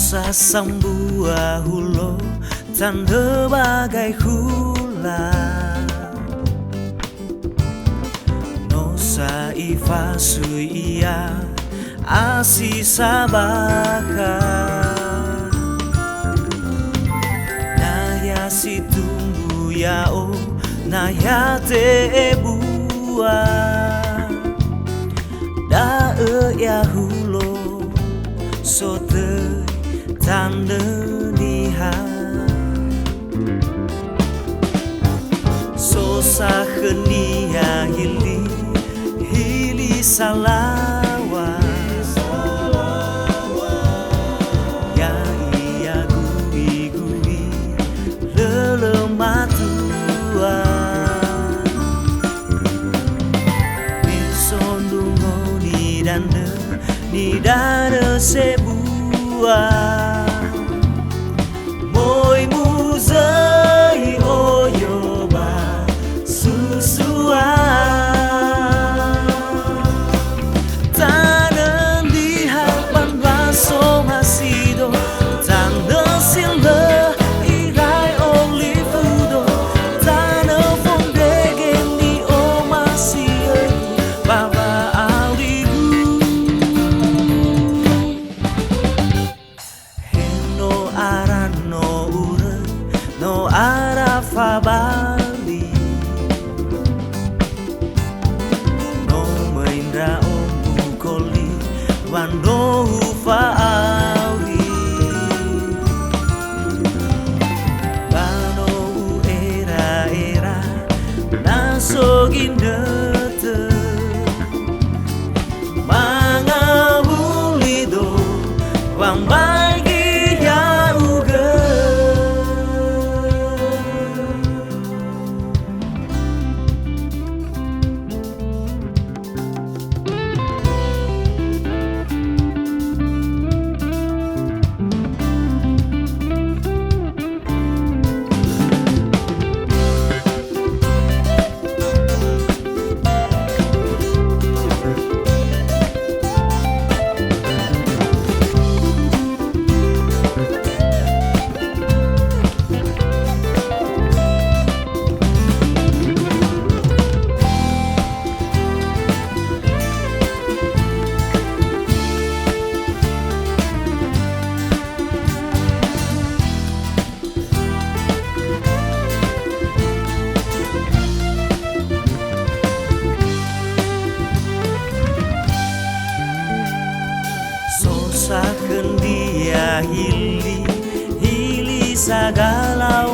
Sambua hulo tanda bagai hula Nosa ifa suia asi sabaka Naya si tumbu yao naya te bua Da ya hulo sote tanda niha Sosa khenia hili salawa Ya iya gui lelematua Misondungo ni dana sebua Moi muzai oyoba susua Tanan di harapan baso masido Tanda silda irai olivudo Tana fondegen di o masio Baba aurigu Heno arano no arafa bali no maindra ombu koli wando ufa auri bano era naso gindete manga bulido wambagi Sosaken dia hili sagala